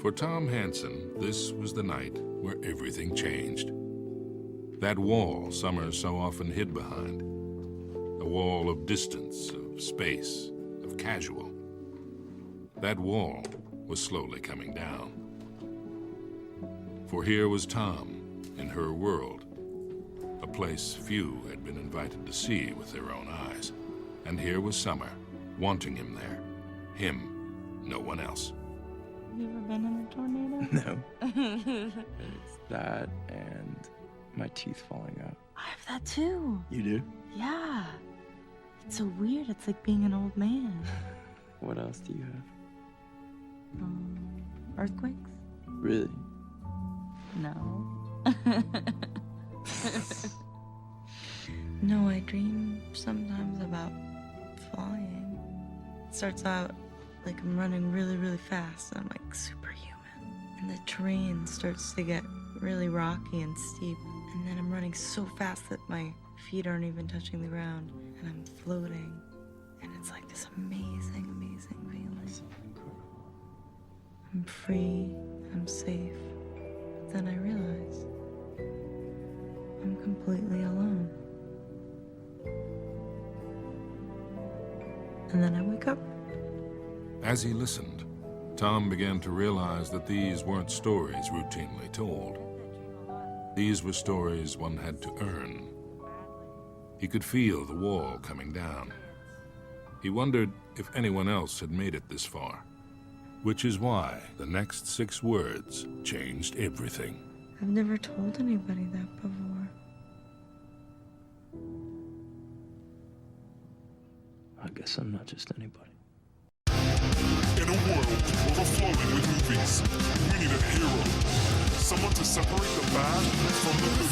For Tom Hansen, this was the night where everything changed. That wall Summer so often hid behind. A wall of distance, of space, of casual. That wall was slowly coming down. For here was Tom, in her world, a place few had been invited to see with their own eyes. And here was Summer, wanting him there. Him, no one else. Have you ever been in a tornado? No. It's that and my teeth falling out. I have that too. You do? Yeah. It's so weird. It's like being an old man. What else do you have? Earthquakes? Really? No. No, I dream sometimes about flying. It starts out like I'm running really, really fast, and I'm like superhuman. And the terrain starts to get really rocky and steep, and then I'm running so fast that my feet aren't even touching the ground, and I'm floating. And it's like this amazing, amazing feeling. I'm free, I'm safe. But then I realize I'm completely alone. And then I wake up. As he listened, Tom began to realize that these weren't stories routinely told. These were stories one had to earn. He could feel the wall coming down. He wondered if anyone else had made it this far, which is why the next 6 words changed everything. I've never told anybody that before. I guess I'm not just anybody. In a world overflowing with movies, we need a hero. Someone to separate the bad from the good.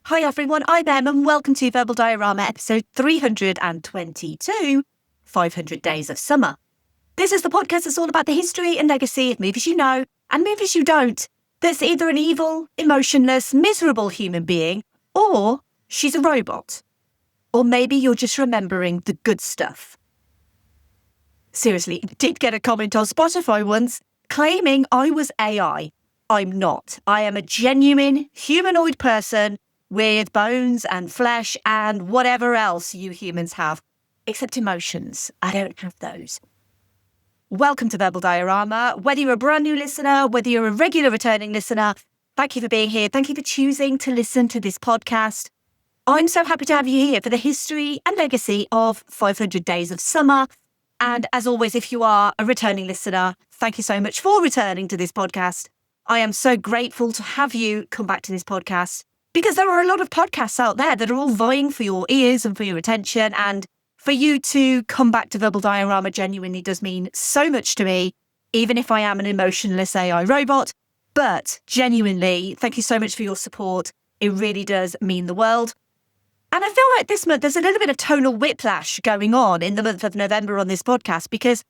Hi everyone, I'm Em and welcome to Verbal Diorama episode 322, 500 Days of Summer. This is the podcast that's all about the history and legacy of movies you know and movies you don't. There's either an evil, emotionless, miserable human being, or she's a robot. Or maybe you're just remembering the good stuff. Seriously, I did get a comment on Spotify once claiming I was AI. I'm not. I am a genuine humanoid person with bones and flesh and whatever else you humans have, except emotions. I don't have those. Welcome to Verbal Diorama. Whether you're a brand new listener, whether you're a regular returning listener, thank you for being here. Thank you for choosing to listen to this podcast. I'm so happy to have you here for the history and legacy of 500 Days of Summer. And as always, if you are a returning listener, thank you so much for returning to this podcast. I am so grateful to have you come back to this podcast, because there are a lot of podcasts out there that are all vying for your ears and for your attention. And for you to come back to Verbal Diorama genuinely does mean so much to me, even if I am an emotionless AI robot. But genuinely, thank you so much for your support. It really does mean the world. And I feel like this month there's a little bit of tonal whiplash going on in the month of November on this podcast, because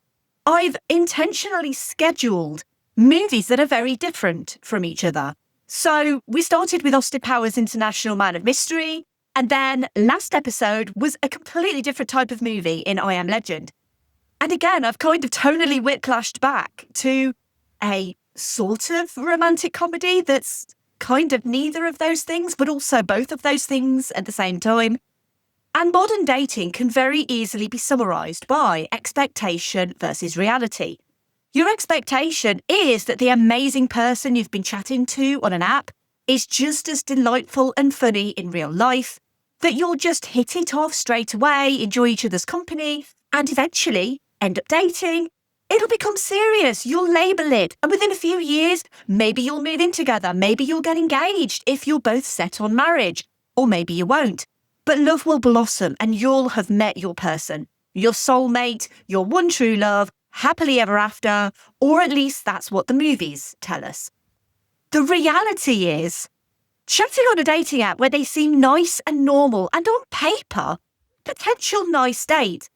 I've intentionally scheduled movies that are very different from each other. So we started with Austin Powers' International Man of Mystery, and then last episode was a completely different type of movie in I Am Legend. And again, I've kind of tonally whiplashed back to a sort of romantic comedy that's kind of neither of those things, but also both of those things at the same time. And modern dating can very easily be summarised by expectation versus reality. Your expectation is that the amazing person you've been chatting to on an app is just as delightful and funny in real life, that you'll just hit it off straight away, enjoy each other's company, and eventually end up dating. It'll become serious, you'll label it, and within a few years, maybe you'll move in together, maybe you'll get engaged if you're both set on marriage, or maybe you won't. But love will blossom and you'll have met your person, your soulmate, your one true love, happily ever after, or at least that's what the movies tell us. The reality is, chatting on a dating app where they seem nice and normal and on paper, potential nice date,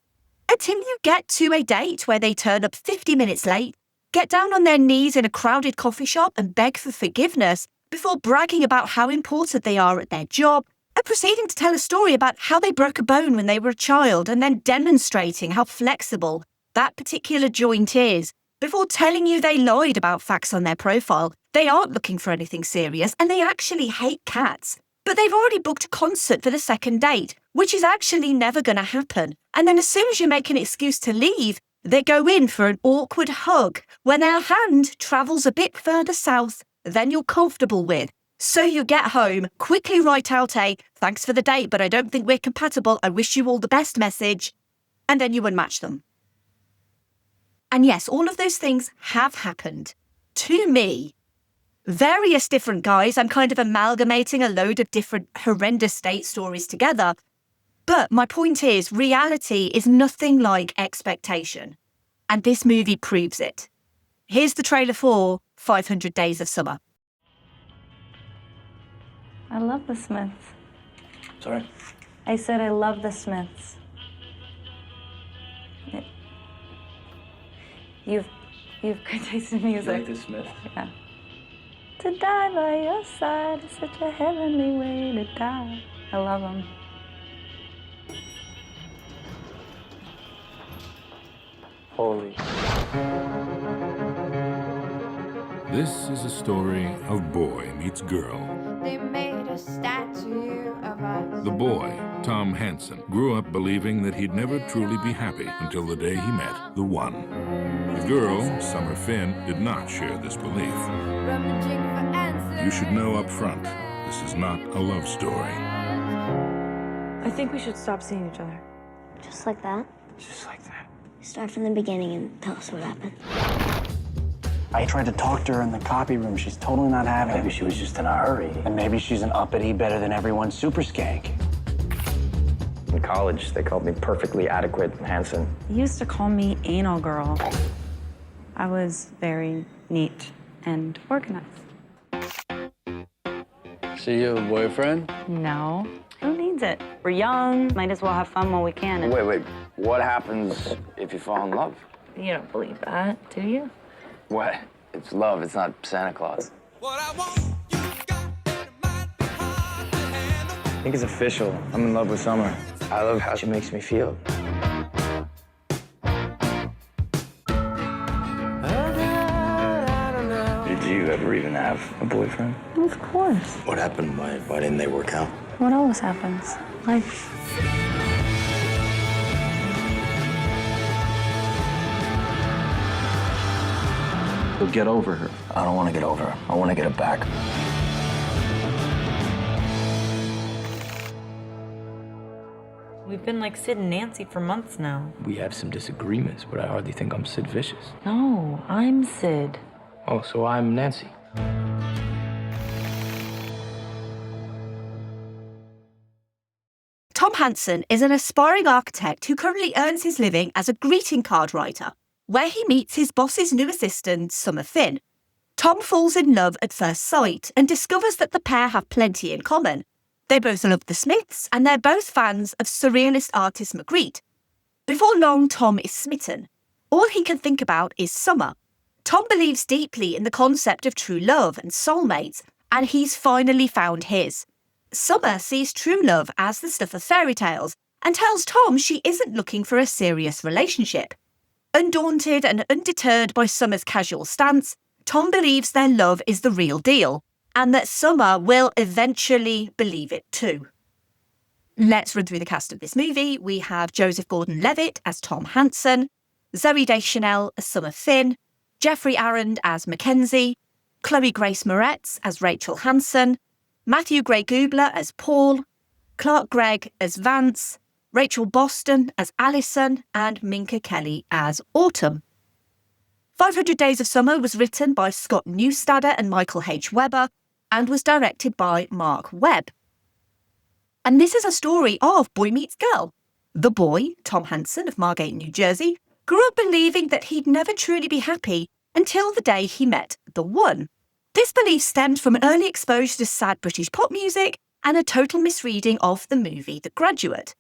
until you get to a date where they turn up 50 minutes late, get down on their knees in a crowded coffee shop and beg for forgiveness before bragging about how important they are at their job, and proceeding to tell a story about how they broke a bone when they were a child and then demonstrating how flexible that particular joint is before telling you they lied about facts on their profile. They aren't looking for anything serious and they actually hate cats. But they've already booked a concert for the second date, which is actually never going to happen. And then as soon as you make an excuse to leave, they go in for an awkward hug when their hand travels a bit further south than you're comfortable with. So you get home, quickly write out a "thanks for the date, but I don't think we're compatible, I wish you all the best" message, and then you unmatch them. And yes, all of those things have happened to me. Various different guys. I'm kind of amalgamating a load of different horrendous date stories together. But my point is, reality is nothing like expectation. And this movie proves it. Here's the trailer for 500 Days of Summer. I love the Smiths. Sorry? I said I love the Smiths. You've good taste in music. You like the Smiths? Yeah. To die by your side is such a heavenly way to die. I love them. Holy. This is a story of boy meets girl. They made a statue of us. The boy, Tom Hansen, grew up believing that he'd never truly be happy until the day he met the one. The girl, Summer Finn, did not share this belief. Rummaging for answers. You should know up front, this is not a love story. I think we should stop seeing each other. Just like that? Just like that. Start from the beginning and tell us what happened. I tried to talk to her in the copy room. She's totally not having it. Maybe she was just in a hurry. And maybe she's an uppity, better than everyone super skank. In college, they called me perfectly adequate Hansen. They used to call me anal girl. I was very neat and organized. So you have a boyfriend? No. Who needs it? We're young, might as well have fun while we can. And Wait. What happens if you fall in love? you don't believe that, do you? What? It's love, it's not Santa Claus. I think it's official. I'm in love with Summer. I love how she makes me feel. Did you ever even have a boyfriend? Of course. What happened? Why didn't they work out? What always happens? Life. Get over her. I don't want to get over her. I want to get it back. We've been like Sid and Nancy for months now. We have some disagreements, but I hardly think I'm Sid Vicious. No, I'm Sid. Oh, so I'm Nancy. Tom Hansen is an aspiring architect who currently earns his living as a greeting card writer, where he meets his boss's new assistant, Summer Finn. Tom falls in love at first sight and discovers that the pair have plenty in common. They both love the Smiths and they're both fans of surrealist artist Magritte. Before long, Tom is smitten. All he can think about is Summer. Tom believes deeply in the concept of true love and soulmates, and he's finally found his. Summer sees true love as the stuff of fairy tales and tells Tom she isn't looking for a serious relationship. Undaunted and undeterred by Summer's casual stance, Tom believes their love is the real deal and that Summer will eventually believe it too. Let's run through the cast of this movie. We have Joseph Gordon-Levitt as Tom Hansen, Zooey Deschanel as Summer Finn, Jeffrey Arend as Mackenzie, Chloe Grace Moretz as Rachel Hansen, Matthew Gray Gubler as Paul, Clark Gregg as Vance, Rachel Boston as Alison, and Minka Kelly as Autumn. 500 Days of Summer was written by Scott Neustadter and Michael H. Weber and was directed by Marc Webb. And this is a story of boy meets girl. The boy, Tom Hansen of Margate, New Jersey, grew up believing that he'd never truly be happy until the day he met the one. This belief stemmed from an early exposure to sad British pop music and a total misreading of the movie The Graduate.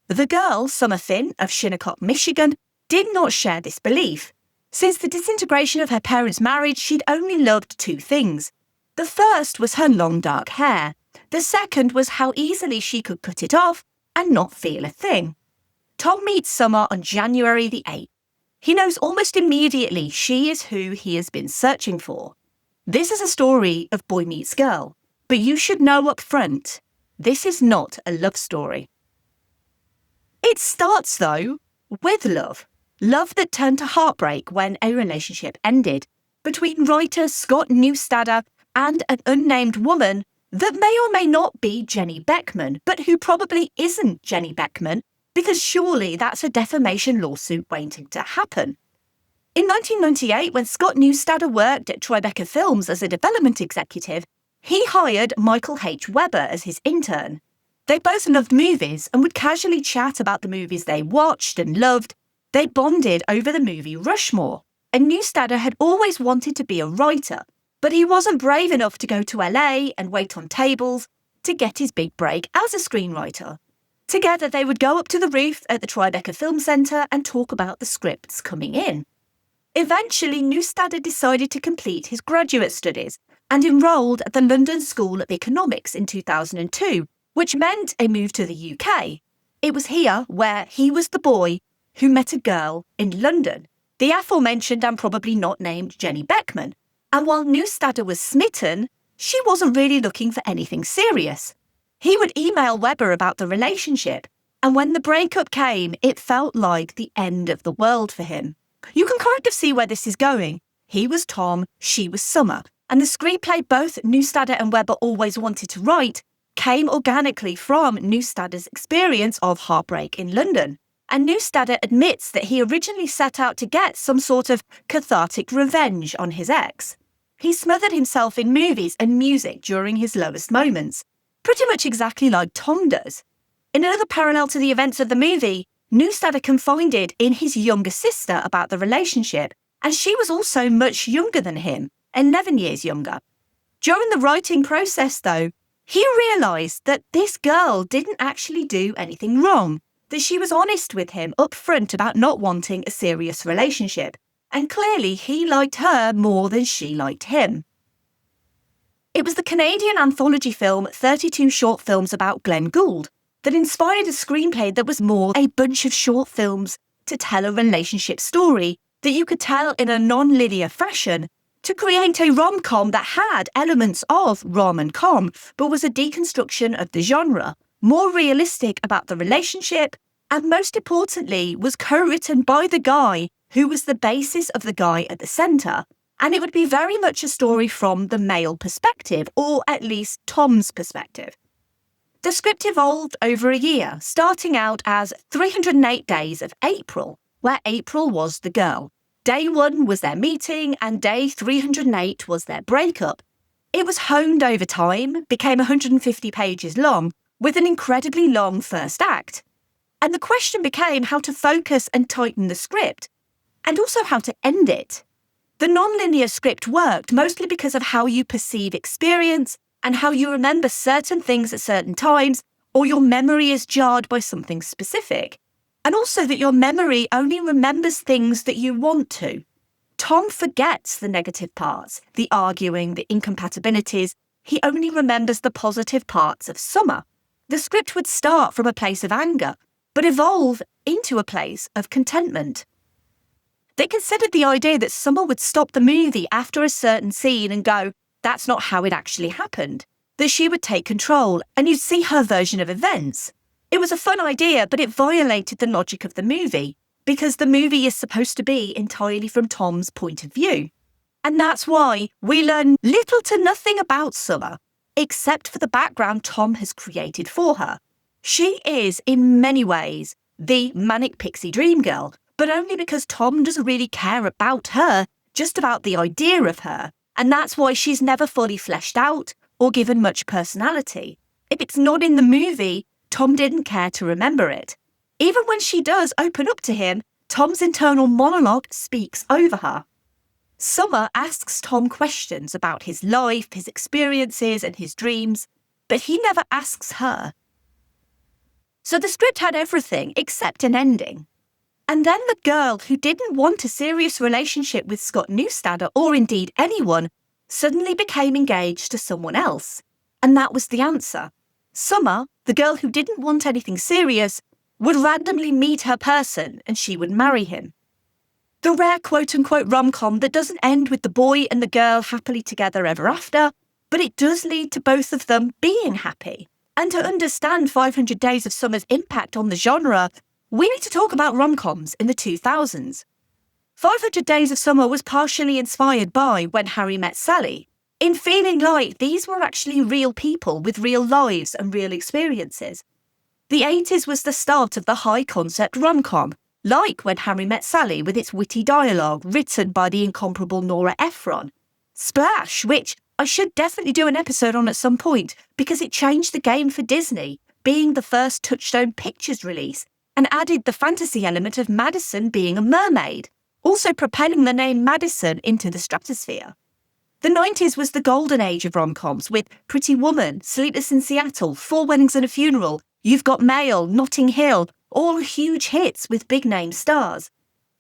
The girl, Summer Finn, of Shinnecock, Michigan, did not share this belief. Since the disintegration of her parents' marriage, she'd only loved two things. The first was her long dark hair. The second was how easily she could cut it off and not feel a thing. Tom meets Summer on January the 8th. He knows almost immediately she is who he has been searching for. This is a story of boy meets girl, but you should know up front, this is not a love story. It starts, though, with love. Love that turned to heartbreak when a relationship ended between writer Scott Neustadter and an unnamed woman that may or may not be Jenny Beckman, but who probably isn't Jenny Beckman, because surely that's a defamation lawsuit waiting to happen. In 1998, when Scott Neustadter worked at Tribeca Films as a development executive, he hired Michael H. Weber as his intern. They both loved movies and would casually chat about the movies they watched and loved. They bonded over the movie Rushmore, and Neustadter had always wanted to be a writer, but he wasn't brave enough to go to LA and wait on tables to get his big break as a screenwriter. Together, they would go up to the roof at the Tribeca Film Centre and talk about the scripts coming in. Eventually, Neustadter decided to complete his graduate studies and enrolled at the London School of Economics in 2002, which meant a move to the UK. It was here where he was the boy who met a girl in London, the aforementioned and probably not named Jenny Beckman. And while Neustadter was smitten, she wasn't really looking for anything serious. He would email Weber about the relationship, and when the breakup came, it felt like the end of the world for him. You can kind of see where this is going. He was Tom, she was Summer, and the screenplay both Neustadter and Weber always wanted to write came organically from Neustadter's experience of heartbreak in London. And Neustadter admits that he originally set out to get some sort of cathartic revenge on his ex. He smothered himself in movies and music during his lowest moments, pretty much exactly like Tom does. In another parallel to the events of the movie, Neustadter confided in his younger sister about the relationship, and she was also much younger than him, 11 years younger. During the writing process, though, he realised that this girl didn't actually do anything wrong, that she was honest with him up front about not wanting a serious relationship, and clearly he liked her more than she liked him. It was the Canadian anthology film 32 Short Films About Glenn Gould that inspired a screenplay that was more a bunch of short films to tell a relationship story that you could tell in a non-linear fashion, to create a rom-com that had elements of rom and com, but was a deconstruction of the genre, more realistic about the relationship, and most importantly, was co-written by the guy who was the basis of the guy at the centre. And it would be very much a story from the male perspective, or at least Tom's perspective. The script evolved over a year, starting out as 308 Days of April, where April was the girl. Day 1 was their meeting, and day 308 was their breakup. It was honed over time, became 150 pages long, with an incredibly long first act. And the question became how to focus and tighten the script, and also how to end it. The non-linear script worked mostly because of how you perceive experience and how you remember certain things at certain times, or your memory is jarred by something specific. And also that your memory only remembers things that you want to. Tom forgets the negative parts, the arguing, the incompatibilities. He only remembers the positive parts of Summer. The script would start from a place of anger, but evolve into a place of contentment. They considered the idea that Summer would stop the movie after a certain scene and go, that's not how it actually happened. That she would take control and you'd see her version of events. It was a fun idea, but it violated the logic of the movie, because the movie is supposed to be entirely from Tom's point of view. And that's why we learn little to nothing about Summer, except for the background Tom has created for her. She is, in many ways, the manic pixie dream girl, but only because Tom doesn't really care about her, just about the idea of her. And that's why she's never fully fleshed out or given much personality. If it's not in the movie, Tom didn't care to remember it. Even when she does open up to him, Tom's internal monologue speaks over her. Summer asks Tom questions about his life, his experiences, and his dreams, but he never asks her. So the script had everything except an ending. And then the girl who didn't want a serious relationship with Scott Neustadter, or indeed anyone, suddenly became engaged to someone else. And that was the answer. Summer, the girl who didn't want anything serious, would randomly meet her person and she would marry him. The rare quote-unquote rom-com that doesn't end with the boy and the girl happily together ever after, but it does lead to both of them being happy. And to understand 500 Days of Summer's impact on the genre, we need to talk about rom-coms in the 2000s. 500 Days of Summer was partially inspired by When Harry Met Sally, in feeling like these were actually real people with real lives and real experiences. The 80s was the start of the high-concept rom-com, like When Harry Met Sally with its witty dialogue written by the incomparable Nora Ephron. Splash, which I should definitely do an episode on at some point because it changed the game for Disney, being the first Touchstone Pictures release, and added the fantasy element of Madison being a mermaid, also propelling the name Madison into the stratosphere. The 90s was the golden age of rom-coms with Pretty Woman, Sleepless in Seattle, Four Weddings and a Funeral, You've Got Mail, Notting Hill, all huge hits with big-name stars.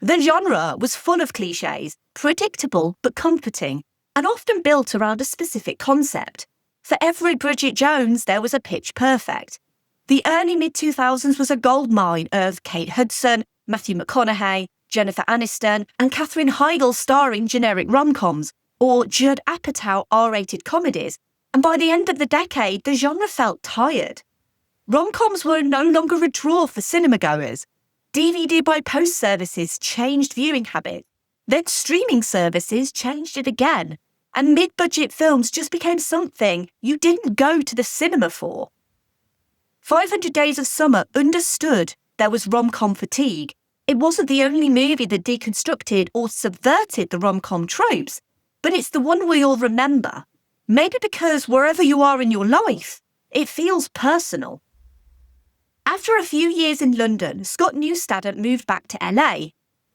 The genre was full of clichés, predictable but comforting, and often built around a specific concept. For every Bridget Jones, there was a Pitch Perfect. The early mid-2000s was a goldmine of Kate Hudson, Matthew McConaughey, Jennifer Aniston, and Katherine Heigl starring generic rom-coms, or Judd Apatow R-rated comedies, and by the end of the decade, the genre felt tired. Rom-coms were no longer a draw for cinema-goers. DVD by post services changed viewing habits. Then streaming services changed it again, and mid-budget films just became something you didn't go to the cinema for. 500 Days of Summer understood there was rom-com fatigue. It wasn't the only movie that deconstructed or subverted the rom-com tropes, but it's the one we all remember. Maybe because wherever you are in your life, it feels personal. After a few years in London, Scott Neustadter moved back to LA,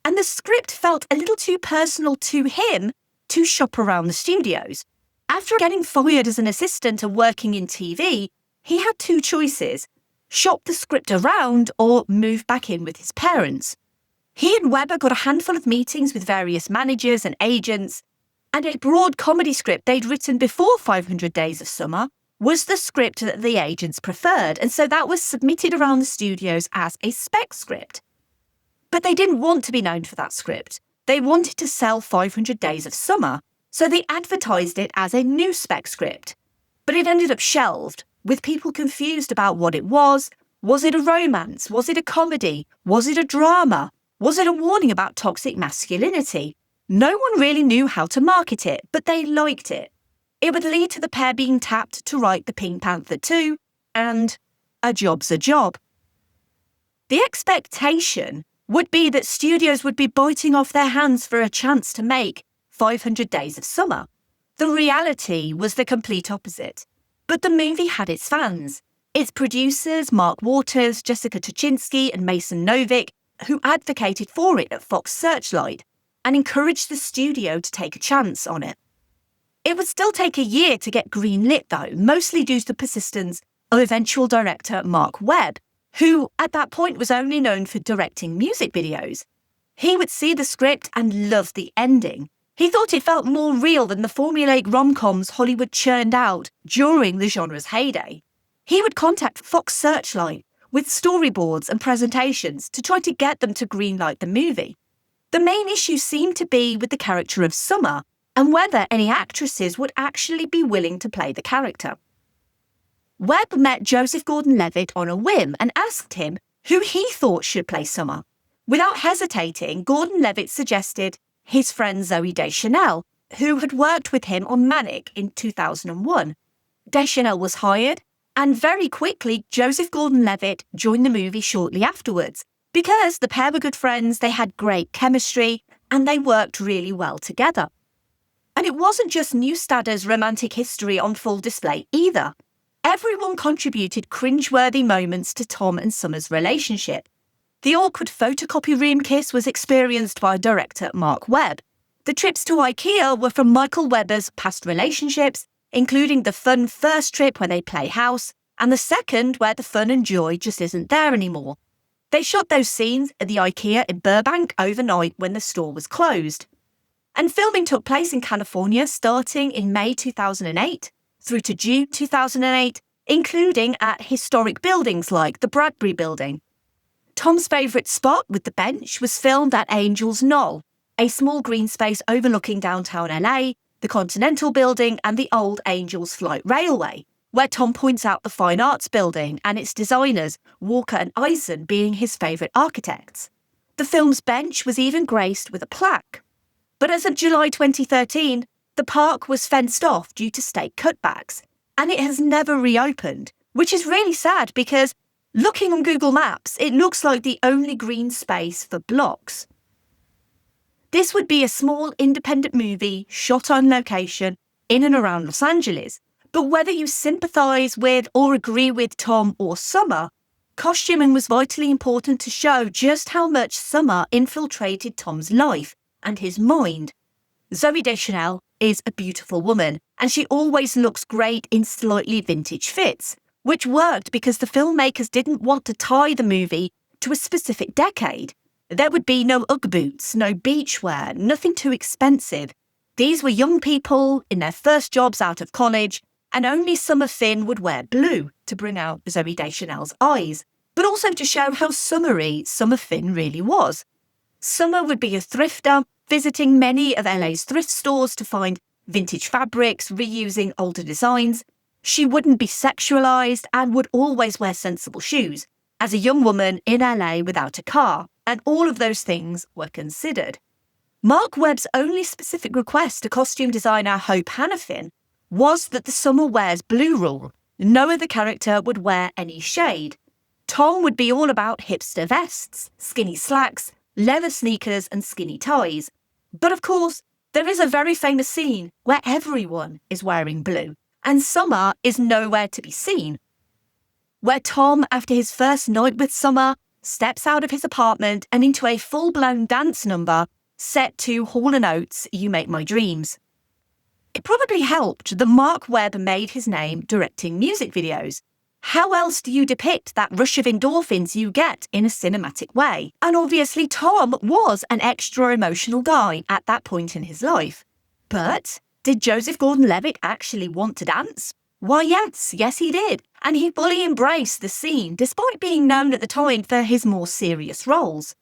and the script felt a little too personal to him to shop around the studios. After getting fired as an assistant and working in TV, he had two choices: shop the script around or move back in with his parents. He and Webber got a handful of meetings with various managers and agents, and a broad comedy script they'd written before 500 Days of Summer was the script that the agents preferred, and so that was submitted around the studios as a spec script. But they didn't want to be known for that script. They wanted to sell 500 Days of Summer, so they advertised it as a new spec script. But it ended up shelved, with people confused about what it was. Was it a romance? Was it a comedy? Was it a drama? Was it a warning about toxic masculinity? No one really knew how to market it, but they liked it. It would lead to the pair being tapped to write The Pink Panther 2, and a job's a job. The expectation would be that studios would be biting off their hands for a chance to make 500 Days of Summer. The reality was the complete opposite. But the movie had its fans. Its producers, Mark Waters, Jessica Tuchinski and Mason Novick, who advocated for it at Fox Searchlight and encouraged the studio to take a chance on it. It would still take a year to get greenlit though, mostly due to the persistence of eventual director Marc Webb, who at that point was only known for directing music videos. He would see the script and love the ending. He thought it felt more real than the formulaic rom-coms Hollywood churned out during the genre's heyday. He would contact Fox Searchlight with storyboards and presentations to try to get them to greenlight the movie. The main issue seemed to be with the character of Summer, and whether any actresses would actually be willing to play the character. Webb met Joseph Gordon-Levitt on a whim and asked him who he thought should play Summer. Without hesitating, Gordon-Levitt suggested his friend Zooey Deschanel, who had worked with him on Manic in 2001. Deschanel was hired, and very quickly Joseph Gordon-Levitt joined the movie shortly afterwards. Because the pair were good friends, they had great chemistry, and they worked really well together. And it wasn't just Neustadter's romantic history on full display either. Everyone contributed cringeworthy moments to Tom and Summer's relationship. The awkward photocopy room kiss was experienced by director Marc Webb. The trips to IKEA were from Michael Webber's past relationships, including the fun first trip where they play house, and the second where the fun and joy just isn't there anymore. They shot those scenes at the IKEA in Burbank overnight when the store was closed. And filming took place in California starting in May 2008 through to June 2008, including at historic buildings like the Bradbury Building. Tom's favourite spot with the bench was filmed at Angels Knoll, a small green space overlooking downtown LA, the Continental Building and the old Angels Flight Railway, where Tom points out the Fine Arts Building and its designers, Walker and Eisen, being his favourite architects. The film's bench was even graced with a plaque. But as of July 2013, the park was fenced off due to state cutbacks, and it has never reopened, which is really sad because, looking on Google Maps, it looks like the only green space for blocks. This would be a small independent movie shot on location in and around Los Angeles, but whether you sympathise with or agree with Tom or Summer, costuming was vitally important to show just how much Summer infiltrated Tom's life and his mind. Zooey Deschanel is a beautiful woman, and she always looks great in slightly vintage fits, which worked because the filmmakers didn't want to tie the movie to a specific decade. There would be no Ugg boots, no beachwear, nothing too expensive. These were young people in their first jobs out of college, and only Summer Finn would wear blue to bring out Zooey Deschanel's eyes, but also to show how summery Summer Finn really was. Summer would be a thrifter, visiting many of LA's thrift stores to find vintage fabrics, reusing older designs. She wouldn't be sexualised and would always wear sensible shoes, as a young woman in LA without a car, and all of those things were considered. Marc Webb's only specific request to costume designer Hope Hannafin was that the Summer wears blue rule. No other character would wear any shade. Tom would be all about hipster vests, skinny slacks, leather sneakers and skinny ties. But of course, there is a very famous scene where everyone is wearing blue, and Summer is nowhere to be seen. Where Tom, after his first night with Summer, steps out of his apartment and into a full-blown dance number set to Hall & Oates' You Make My Dreams. It probably helped that Marc Webb made his name directing music videos. How else do you depict that rush of endorphins you get in a cinematic way? And obviously Tom was an extra emotional guy at that point in his life. But did Joseph Gordon-Levitt actually want to dance? Why yes he did. And he fully embraced the scene despite being known at the time for his more serious roles.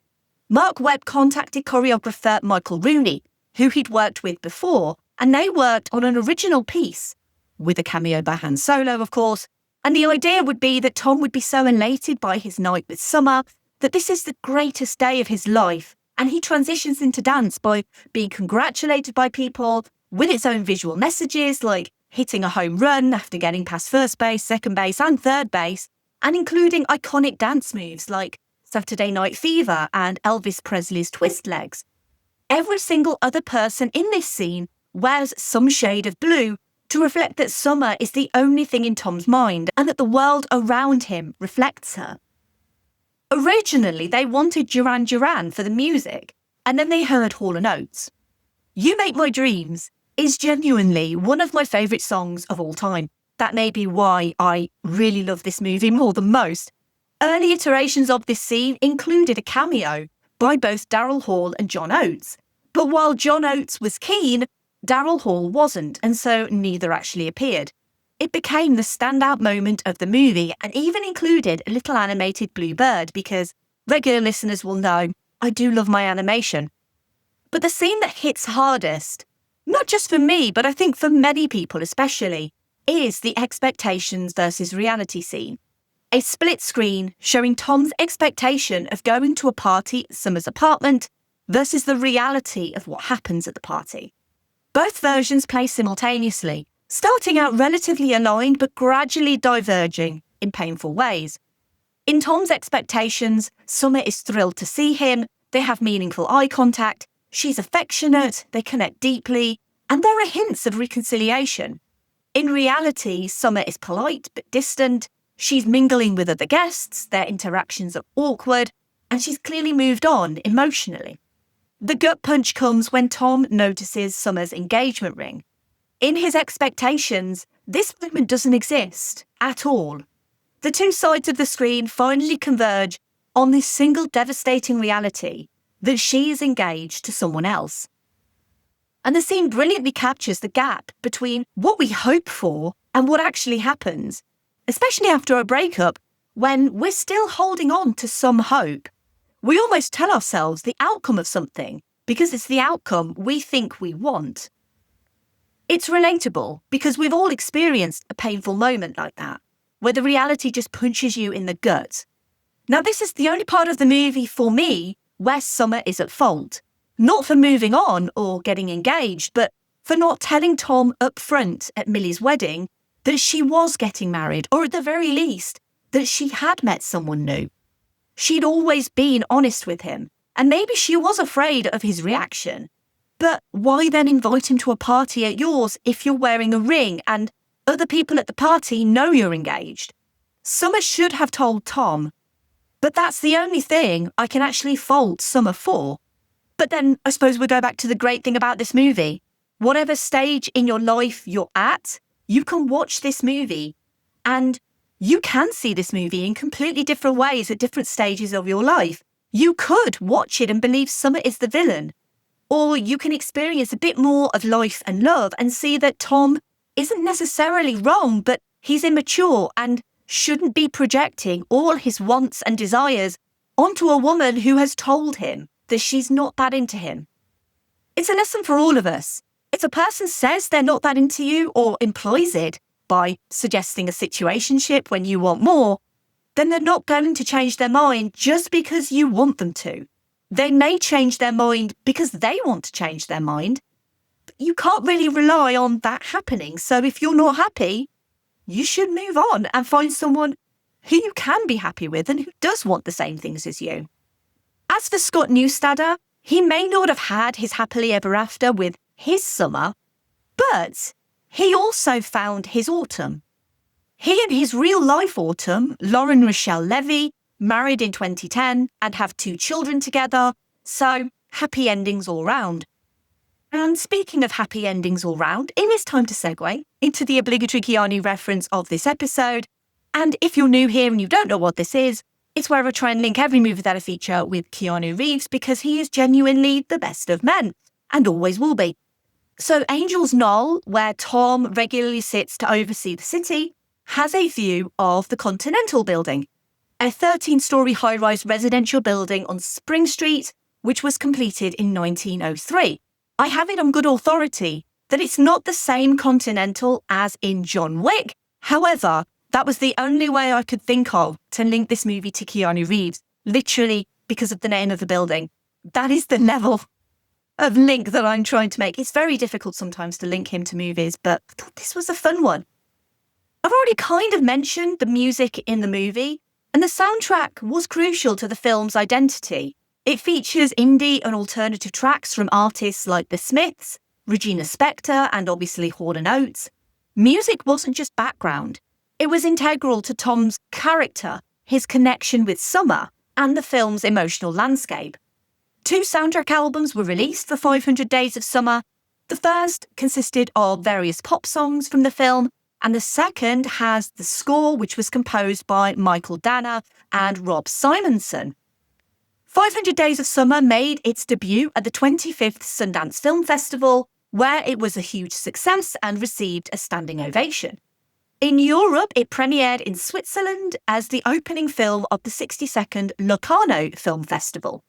Marc Webb contacted choreographer Michael Rooney, who he'd worked with before, and they worked on an original piece, with a cameo by Han Solo, of course, and the idea would be that Tom would be so elated by his night with Summer that this is the greatest day of his life, and he transitions into dance by being congratulated by people with its own visual messages like hitting a home run after getting past first base, second base and third base, and including iconic dance moves like Saturday Night Fever and Elvis Presley's Twist Legs. Every single other person in this scene wears some shade of blue to reflect that Summer is the only thing in Tom's mind and that the world around him reflects her. Originally, they wanted Duran Duran for the music, and then they heard Hall & Oates. You Make My Dreams is genuinely one of my favourite songs of all time. That may be why I really love this movie more than most. Early iterations of this scene included a cameo by both Daryl Hall and John Oates. But while John Oates was keen, Daryl Hall wasn't, and so neither actually appeared. It became the standout moment of the movie and even included a little animated blue bird because regular listeners will know I do love my animation. But the scene that hits hardest, not just for me, but I think for many people especially, is the expectations versus reality scene. A split screen showing Tom's expectation of going to a party at Summer's apartment versus the reality of what happens at the party. Both versions play simultaneously, starting out relatively aligned but gradually diverging in painful ways. In Tom's expectations, Summer is thrilled to see him, they have meaningful eye contact, she's affectionate, they connect deeply, and there are hints of reconciliation. In reality, Summer is polite but distant, she's mingling with other guests, their interactions are awkward, and she's clearly moved on emotionally. The gut punch comes when Tom notices Summer's engagement ring. In his expectations, this moment doesn't exist at all. The two sides of the screen finally converge on this single devastating reality that she is engaged to someone else. And the scene brilliantly captures the gap between what we hope for and what actually happens, especially after a breakup, when we're still holding on to some hope. We almost tell ourselves the outcome of something because it's the outcome we think we want. It's relatable because we've all experienced a painful moment like that, where the reality just punches you in the gut. Now, this is the only part of the movie for me where Summer is at fault. Not for moving on or getting engaged, but for not telling Tom up front at Millie's wedding that she was getting married, or at the very least, that she had met someone new. She'd always been honest with him, and maybe she was afraid of his reaction. But why then invite him to a party at yours if you're wearing a ring and other people at the party know you're engaged? Summer should have told Tom, but that's the only thing I can actually fault Summer for. But then I suppose we'll go back to the great thing about this movie. Whatever stage in your life you're at, you can watch this movie and you can see this movie in completely different ways at different stages of your life. You could watch it and believe Summer is the villain. Or you can experience a bit more of life and love and see that Tom isn't necessarily wrong, but he's immature and shouldn't be projecting all his wants and desires onto a woman who has told him that she's not that into him. It's a lesson for all of us. If a person says they're not that into you or implies it by suggesting a situationship when you want more, then they're not going to change their mind just because you want them to. They may change their mind because they want to change their mind, but you can't really rely on that happening. So if you're not happy, you should move on and find someone who you can be happy with and who does want the same things as you. As for Scott Neustadter, he may not have had his happily ever after with his Summer, but he also found his autumn. He and his real life autumn, Lauren Rochelle Levy, married in 2010 and have 2 children together, so happy endings all round. And speaking of happy endings all round, it is time to segue into the obligatory Keanu reference of this episode. And if you're new here and you don't know what this is, it's where I try and link every movie that I feature with Keanu Reeves because he is genuinely the best of men, and always will be. So Angel's Knoll, where Tom regularly sits to oversee the city, has a view of the Continental Building, a 13-storey high-rise residential building on Spring Street, which was completed in 1903. I have it on good authority that it's not the same Continental as in John Wick. However, that was the only way I could think of to link this movie to Keanu Reeves, literally because of the name of the building. That is the level of link that I'm trying to make. It's very difficult sometimes to link him to movies, but I thought this was a fun one. I've already kind of mentioned the music in the movie, and the soundtrack was crucial to the film's identity. It features indie and alternative tracks from artists like The Smiths, Regina Spektor, and obviously Hall & Oates. Music wasn't just background. It was integral to Tom's character, his connection with Summer, and the film's emotional landscape. 2 soundtrack albums were released for 500 Days of Summer. The first consisted of various pop songs from the film, and the second has the score, which was composed by Michael Danner and Rob Simonson. 500 Days of Summer made its debut at the 25th Sundance Film Festival, where it was a huge success and received a standing ovation. In Europe, it premiered in Switzerland as the opening film of the 62nd Locarno Film Festival.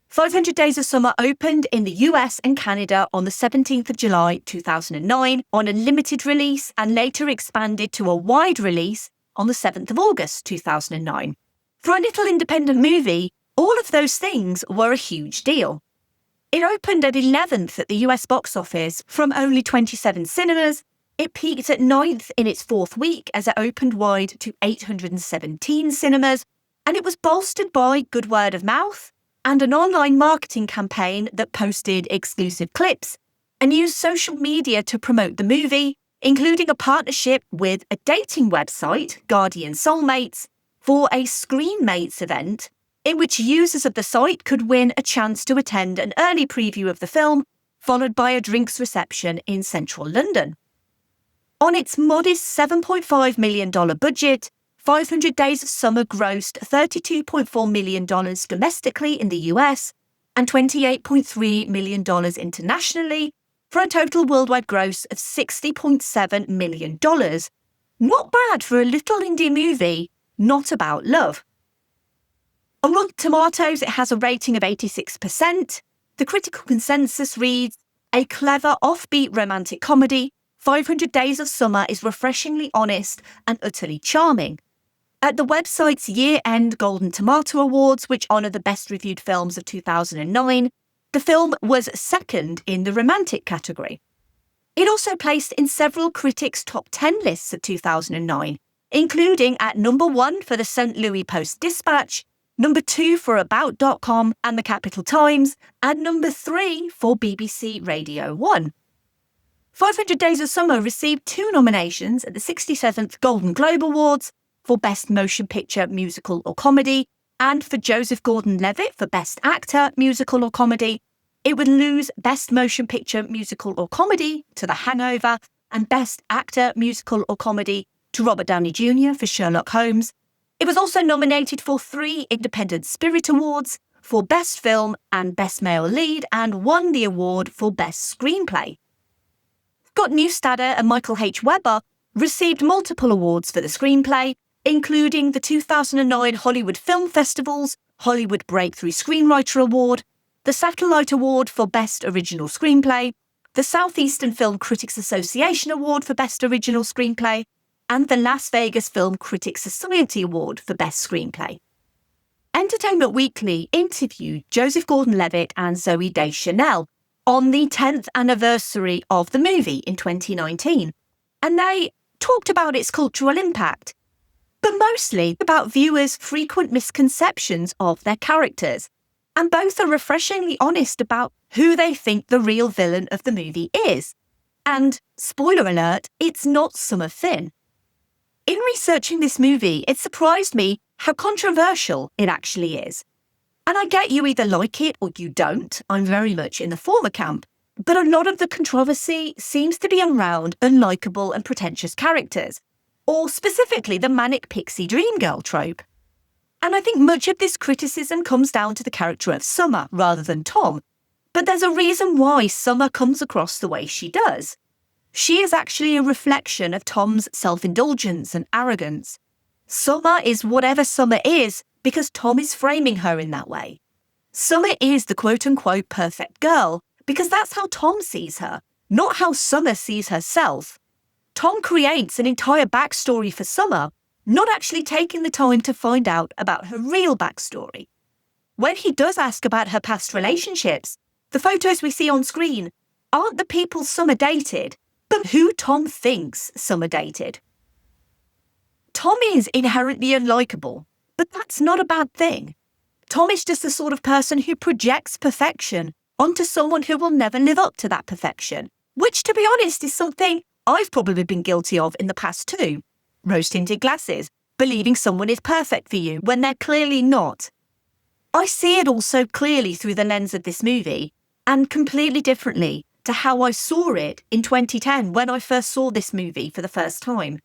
500 Days of Summer opened in the US and Canada on the 17th of July 2009 on a limited release and later expanded to a wide release on the 7th of August 2009. For a little independent movie, all of those things were a huge deal. It opened at 11th at the US box office from only 27 cinemas. It peaked at 9th in its 4th week as it opened wide to 817 cinemas, and it was bolstered by good word of mouth and an online marketing campaign that posted exclusive clips and used social media to promote the movie, including a partnership with a dating website, Guardian Soulmates, for a Screenmates event in which users of the site could win a chance to attend an early preview of the film, followed by a drinks reception in central London. On its modest $7.5 million budget, 500 Days of Summer grossed $32.4 million domestically in the US and $28.3 million internationally, for a total worldwide gross of $60.7 million. Not bad for a little indie movie not about love. On Rotten Tomatoes, it has a rating of 86%. The critical consensus reads, a clever, offbeat romantic comedy, 500 Days of Summer is refreshingly honest and utterly charming. At the website's year-end Golden Tomato Awards, which honour the best-reviewed films of 2009, the film was second in the romantic category. It also placed in several critics' top 10 lists of 2009, including at number 1 for the St. Louis Post-Dispatch, number 2 for About.com and the Capital Times, and number 3 for BBC Radio 1. 500 Days of Summer received 2 nominations at the 67th Golden Globe Awards for Best Motion Picture, Musical or Comedy, and for Joseph Gordon-Levitt for Best Actor, Musical or Comedy. It would lose Best Motion Picture, Musical or Comedy to The Hangover and Best Actor, Musical or Comedy to Robert Downey Jr. for Sherlock Holmes. It was also nominated for 3 Independent Spirit Awards for Best Film and Best Male Lead, and won the award for Best Screenplay. Scott Neustadter and Michael H. Weber received multiple awards for the screenplay, including the 2009 Hollywood Film Festival's Hollywood Breakthrough Screenwriter Award, the Satellite Award for Best Original Screenplay, the Southeastern Film Critics Association Award for Best Original Screenplay, and the Las Vegas Film Critics Society Award for Best Screenplay. Entertainment Weekly interviewed Joseph Gordon-Levitt and Zooey Deschanel on the 10th anniversary of the movie in 2019, and they talked about its cultural impact, but mostly about viewers' frequent misconceptions of their characters, and both are refreshingly honest about who they think the real villain of the movie is. And, spoiler alert, it's not Summer Finn. In researching this movie, it surprised me how controversial it actually is. And I get you either like it or you don't. I'm very much in the former camp. But a lot of the controversy seems to be around unlikable and pretentious characters, or specifically the manic pixie dream girl trope. And I think much of this criticism comes down to the character of Summer rather than Tom. But there's a reason why Summer comes across the way she does. She is actually a reflection of Tom's self-indulgence and arrogance. Summer is whatever Summer is because Tom is framing her in that way. Summer is the quote-unquote perfect girl because that's how Tom sees her, not how Summer sees herself. Tom creates an entire backstory for Summer, not actually taking the time to find out about her real backstory. When he does ask about her past relationships, the photos we see on screen aren't the people Summer dated, but who Tom thinks Summer dated. Tom is inherently unlikable, but that's not a bad thing. Tom is just the sort of person who projects perfection onto someone who will never live up to that perfection, which, to be honest, is something I've probably been guilty of in the past too. Rose-tinted glasses, believing someone is perfect for you when they're clearly not. I see it all so clearly through the lens of this movie, and completely differently to how I saw it in 2010 when I first saw this movie for the first time.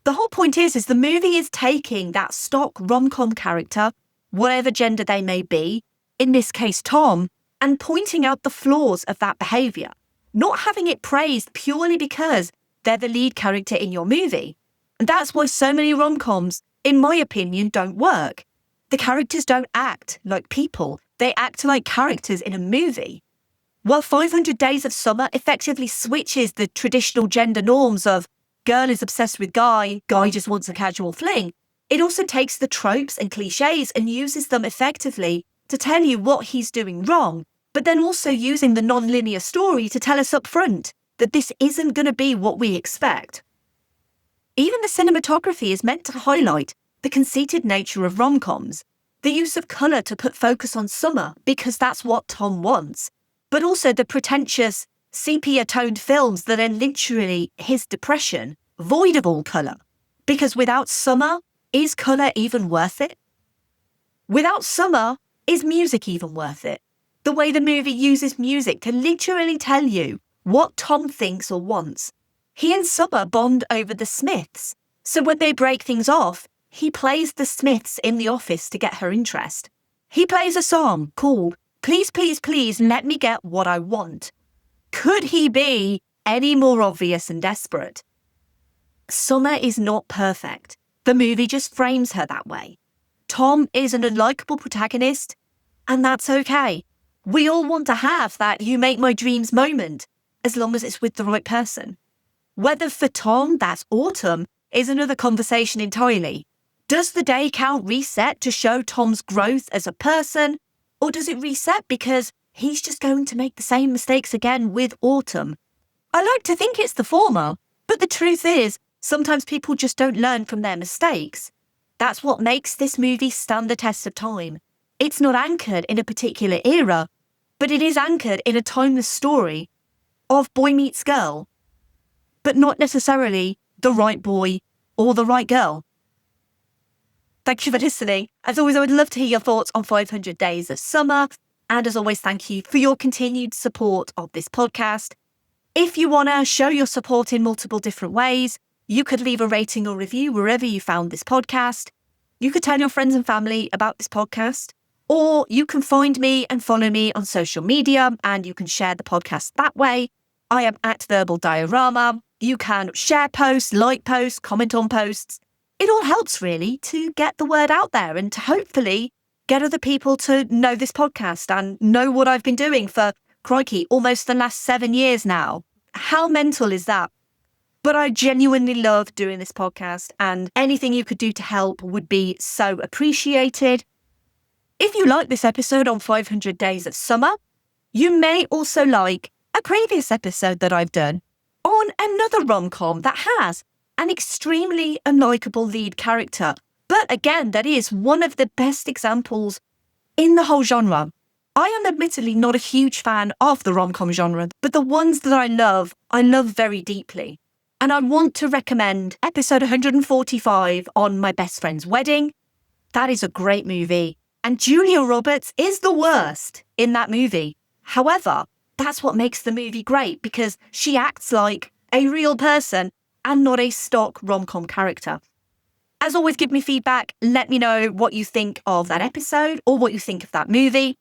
The whole point is the movie is taking that stock rom-com character, whatever gender they may be, in this case Tom, and pointing out the flaws of that behaviour, not having it praised purely because they're the lead character in your movie. And that's why so many rom-coms, in my opinion, don't work. The characters don't act like people, they act like characters in a movie. While 500 Days of Summer effectively switches the traditional gender norms of girl is obsessed with guy just wants a casual fling, it also takes the tropes and cliches and uses them effectively to tell you what he's doing wrong, but then also using the non-linear story to tell us up front that this isn't going to be what we expect. Even the cinematography is meant to highlight the conceited nature of rom-coms, the use of colour to put focus on Summer because that's what Tom wants, but also the pretentious, sepia-toned films that are literally his depression, void of all colour. Because without Summer, is colour even worth it? Without Summer, is music even worth it? The way the movie uses music to literally tell you what Tom thinks or wants. He and Summer bond over the Smiths. So when they break things off, he plays the Smiths in the office to get her interest. He plays a song called Please, Please, Please Let Me Get What I Want. Could he be any more obvious and desperate? Summer is not perfect. The movie just frames her that way. Tom is an unlikable protagonist, and that's okay. We all want to have that you make my dreams moment, as long as it's with the right person. Whether for Tom that's autumn is another conversation entirely. Does the day count reset to show Tom's growth as a person, or does it reset because he's just going to make the same mistakes again with autumn? I like to think it's the former, but the truth is, sometimes people just don't learn from their mistakes. That's what makes this movie stand the test of time. It's not anchored in a particular era, but it is anchored in a timeless story of boy meets girl, but not necessarily the right boy or the right girl. Thank you for listening. As always, I would love to hear your thoughts on 500 Days of Summer. And as always, thank you for your continued support of this podcast. If you want to show your support in multiple different ways, you could leave a rating or review wherever you found this podcast. You could tell your friends and family about this podcast, or you can find me and follow me on social media and you can share the podcast that way. I am at Verbal Diorama. You can share posts, like posts, comment on posts. It all helps really to get the word out there and to hopefully get other people to know this podcast and know what I've been doing for, crikey, almost the last 7 years now. How mental is that? But I genuinely love doing this podcast, and anything you could do to help would be so appreciated. If you like this episode on 500 Days of Summer, you may also like a previous episode that I've done on another rom-com that has an extremely unlikable lead character. But again, that is one of the best examples in the whole genre. I am admittedly not a huge fan of the rom-com genre, but the ones that I love very deeply. And I want to recommend episode 145 on My Best Friend's Wedding. That is a great movie. And Julia Roberts is the worst in that movie. However, that's what makes the movie great because she acts like a real person and not a stock rom-com character. As always, give me feedback. Let me know what you think of that episode or what you think of that movie.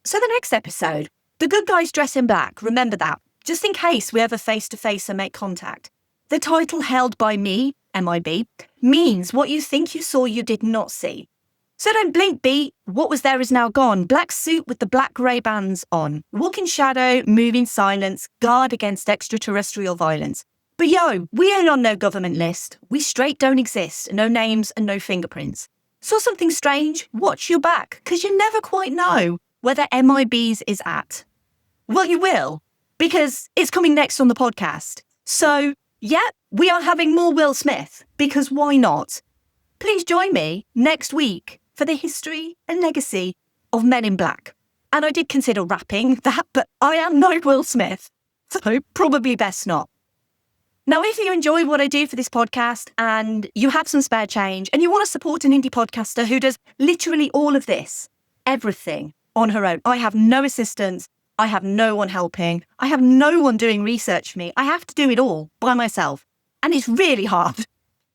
So the next episode, the good guys dress in black. Remember that, just in case we ever face-to-face and make contact. The title held by me, MIB, means what you think you saw you did not see. So don't blink, B. What was there is now gone. Black suit with the black grey bands on. Walk in shadow, move in silence, guard against extraterrestrial violence. But yo, we ain't on no government list. We straight don't exist. No names and no fingerprints. Saw something strange? Watch your back, because you never quite know where MIB's is at. Well, you will, because it's coming next on the podcast. So, yeah, we are having more Will Smith, because why not? Please join me next week for the history and legacy of Men in Black. And I did consider rapping that, but I am no Will Smith, so probably best not. Now, if you enjoy what I do for this podcast and you have some spare change and you want to support an indie podcaster who does literally all of this, everything on her own, I have no assistance, I have no one helping, I have no one doing research for me, I have to do it all by myself. And it's really hard.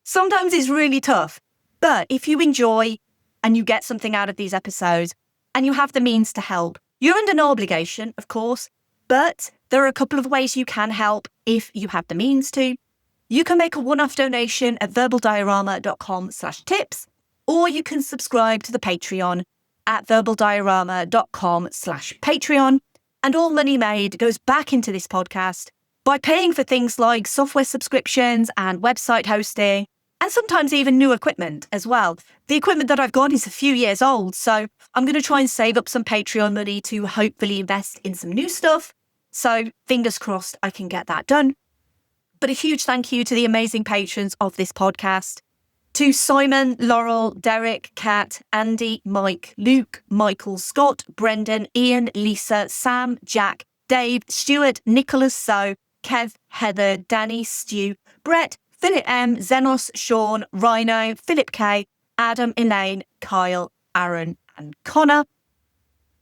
Sometimes it's really tough. But if you enjoy and you get something out of these episodes and you have the means to help, you're under no obligation, of course, but there are a couple of ways you can help if you have the means to. You can make a one-off donation at verbaldiorama.com/tips, or you can subscribe to the Patreon at verbaldiorama.com/Patreon. And all money made goes back into this podcast by paying for things like software subscriptions and website hosting, and sometimes even new equipment as well. The equipment that I've got is a few years old, so I'm going to try and save up some Patreon money to hopefully invest in some new stuff. So fingers crossed I can get that done. But a huge thank you to the amazing patrons of this podcast. To Simon, Laurel, Derek, Kat, Andy, Mike, Luke, Michael, Scott, Brendan, Ian, Lisa, Sam, Jack, Dave, Stuart, Nicholas, So, Kev, Heather, Danny, Stu, Brett, Philip M, Zenos, Sean, Rhino, Philip K, Adam, Elaine, Kyle, Aaron and Connor.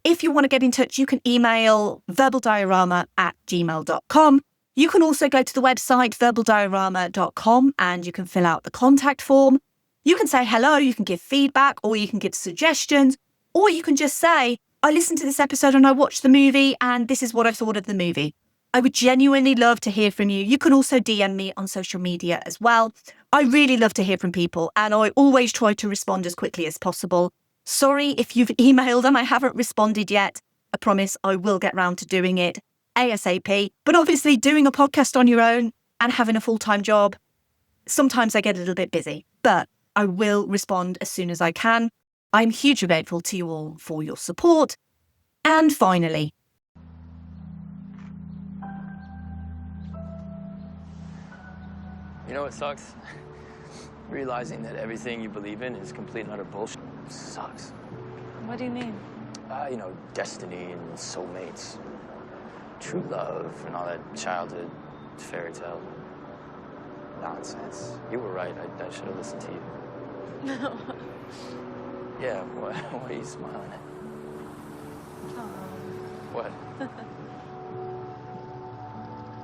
If you want to get in touch, you can email verbaldiorama@gmail.com. You can also go to the website verbaldiorama.com and you can fill out the contact form. You can say hello, you can give feedback, or you can give suggestions, or you can just say, I listened to this episode and I watched the movie and this is what I thought of the movie. I would genuinely love to hear from you. You can also DM me on social media as well. I really love to hear from people and I always try to respond as quickly as possible. Sorry if you've emailed and I haven't responded yet. I promise I will get round to doing it ASAP. But obviously doing a podcast on your own and having a full-time job, sometimes I get a little bit busy, but I will respond as soon as I can. I'm hugely grateful to you all for your support. And finally, You know what sucks? Realizing that everything you believe in is complete and utter bullshit sucks. What do you mean? You know, destiny and soulmates, true love, and all that childhood fairy tale nonsense. You were right. I should have listened to you. No. Yeah, what are you smiling at? What?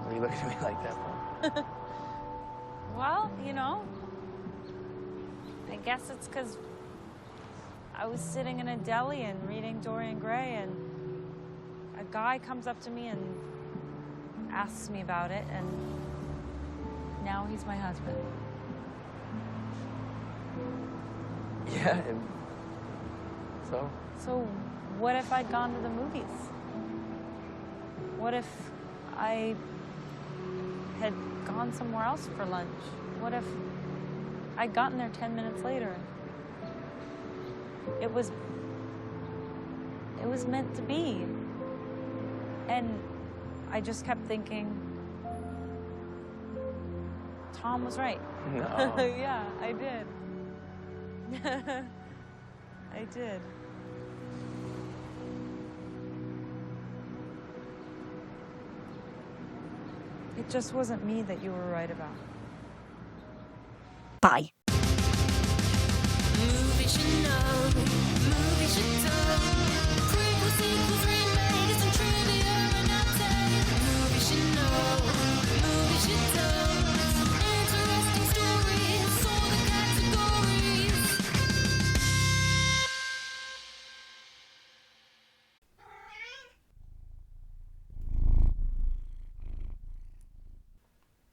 What are you looking at me like that for? Well, you know, I guess it's because I was sitting in a deli and reading Dorian Gray, and a guy comes up to me and asks me about it, and now he's my husband. Yeah, and so? So what if I'd gone to the movies? What if I had gone somewhere else for lunch? What if I'd gotten there 10 minutes later? It was meant to be. And I just kept thinking, Tom was right. No. Yeah, I did. I did. It just wasn't me that you were right about. bye. Movies you know.